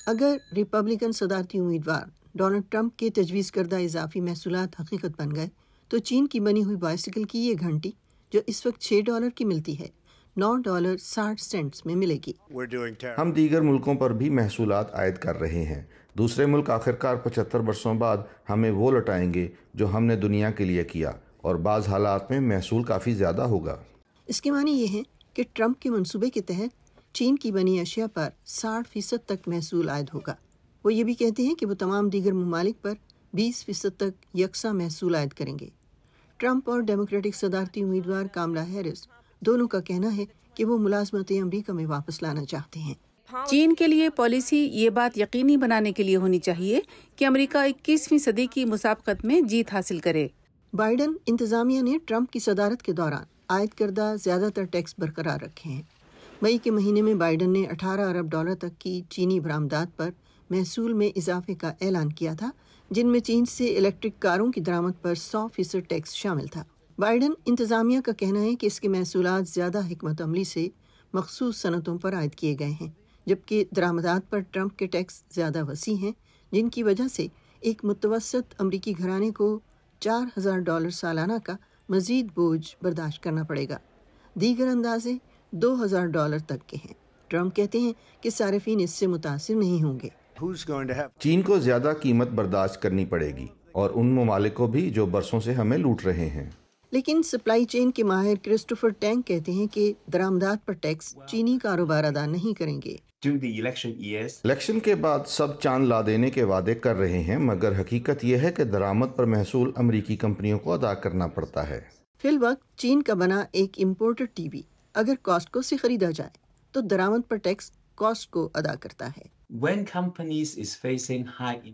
اگر ریپبلکن صدارتی امیدوار ڈونلڈ ٹرمپ کے تجویز کردہ اضافی محصولات حقیقت بن گئے تو چین کی بنی ہوئی بائسیکل کی یہ گھنٹی جو اس وقت $6 کی ملتی ہے $9.60 میں ملے گی۔ ہم دیگر ملکوں پر بھی محصولات عائد کر رہے ہیں۔ دوسرے ملک آخرکار 75 برسوں بعد ہمیں وہ لوٹائیں گے جو ہم نے دنیا کے لیے کیا، اور بعض حالات میں محصول کافی زیادہ ہوگا۔ اس کے معنی یہ ہے کہ ٹرمپ کے منصوبے کے تحت چین کی بنی اشیاء پر 60% تک محصول عائد ہوگا۔ وہ یہ بھی کہتے ہیں کہ وہ تمام دیگر ممالک پر 20% تک یکساں محصول عائد کریں گے۔ ٹرمپ اور ڈیموکریٹک صدارتی امیدوار کاملا ہیرس دونوں کا کہنا ہے کہ وہ ملازمتیں امریکہ میں واپس لانا چاہتے ہیں۔ چین کے لیے پالیسی یہ بات یقینی بنانے کے لیے ہونی چاہیے کہ امریکہ 21ویں صدی کی مسابقت میں جیت حاصل کرے۔ بائیڈن انتظامیہ نے ٹرمپ کی صدارت کے دوران عائد کردہ زیادہ تر ٹیکس برقرار رکھے ہیں۔ مئی کے مہینے میں بائیڈن نے $18 ارب تک کی چینی برآمدات پر محصول میں اضافے کا اعلان کیا تھا، جن میں چین سے الیکٹرک کاروں کی درآمد پر 100% ٹیکس شامل تھا۔ بائیڈن انتظامیہ کا کہنا ہے کہ اس کے محصولات زیادہ حکمت عملی سے مخصوص صنعتوں پر عائد کیے گئے ہیں، جبکہ درآمدات پر ٹرمپ کے ٹیکس زیادہ وسیع ہیں، جن کی وجہ سے ایک متوسط امریکی گھرانے کو $4000 سالانہ کا مزید بوجھ برداشت کرنا پڑے گا۔ دیگر اندازے $2000 تک کے ہیں۔ ٹرمپ کہتے ہیں کہ صارفین اس سے متاثر نہیں ہوں گے۔ چین کو زیادہ قیمت برداشت کرنی پڑے گی، اور ان ممالک کو بھی جو برسوں سے ہمیں لوٹ رہے ہیں۔ لیکن سپلائی چین کے ماہر کرسٹوفر ٹینگ کہتے ہیں کہ درآمدات پر ٹیکس چینی کاروبار ادا نہیں کریں گے۔ الیکشن کے بعد سب چاند لا دینے کے وعدے کر رہے ہیں، مگر حقیقت یہ ہے کہ درآمد پر محصول امریکی کمپنیوں کو ادا کرنا پڑتا ہے۔ فی الوقت چین کا بنا ایک امپورٹڈ ٹی وی اگر کاسٹکو سے خریدا جائے تو درآمد پر ٹیکس کاسٹکو ادا کرتا ہے۔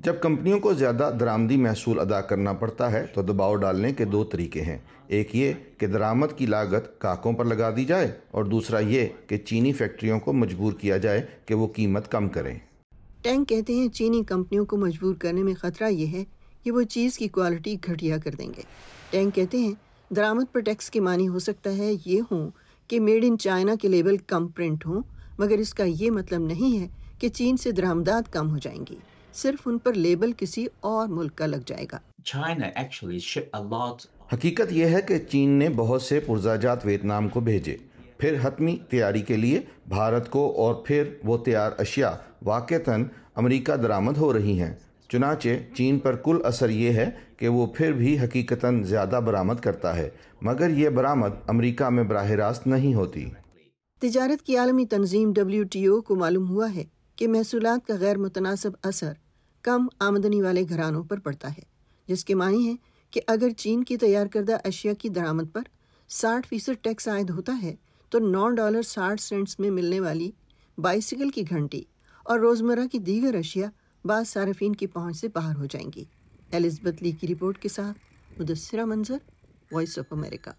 جب کمپنیوں کو زیادہ درآمدی محصول ادا کرنا پڑتا ہے تو دباؤ ڈالنے کے 2 طریقے ہیں، ایک یہ کہ درآمد کی لاگت گاہکوں پر لگا دی جائے، اور دوسرا یہ کہ چینی فیکٹریوں کو مجبور کیا جائے کہ وہ قیمت کم کریں۔ ٹینگ کہتے ہیں چینی کمپنیوں کو مجبور کرنے میں خطرہ یہ ہے کہ وہ چیز کی کوالٹی گھٹیا کر دیں گے۔ ٹینگ کہتے ہیں درآمد پر ٹیکس کے معنی ہو سکتا ہے یہ ہوں کہ میڈ ان چائنا کے لیبل کم پرنٹ ہوں، مگر اس کا یہ مطلب نہیں ہے کہ چین سے درآمدات کم ہو جائیں گی، صرف ان پر لیبل کسی اور ملک کا لگ جائے گا۔ حقیقت یہ ہے کہ چین نے بہت سے پرزہ جات ویتنام کو بھیجے، پھر حتمی تیاری کے لیے بھارت کو، اور پھر وہ تیار اشیاء واقعتاً امریکہ درآمد ہو رہی ہیں۔ چنانچہ چین پر کل اثر یہ ہے کہ وہ پھر بھی حقیقتاً زیادہ برآمد کرتا ہے، مگر یہ برآمد امریکہ میں براہ راست نہیں ہوتی۔ تجارت کی عالمی تنظیم WTO کو معلوم ہوا ہے کہ محصولات کا غیر متناسب اثر کم آمدنی والے گھرانوں پر پڑتا ہے، جس کے معنی ہے کہ اگر چین کی تیار کردہ اشیاء کی درآمد پر 60% ٹیکس عائد ہوتا ہے تو $9.60 میں ملنے والی بائسیکل کی گھنٹی اور روزمرہ کی دیگر اشیاء بعض صارفین کی پہنچ سے باہر ہو جائیں گی۔ الزبتھ لی کی رپورٹ کے ساتھ مدثرہ منظر، وائس آف امریکہ۔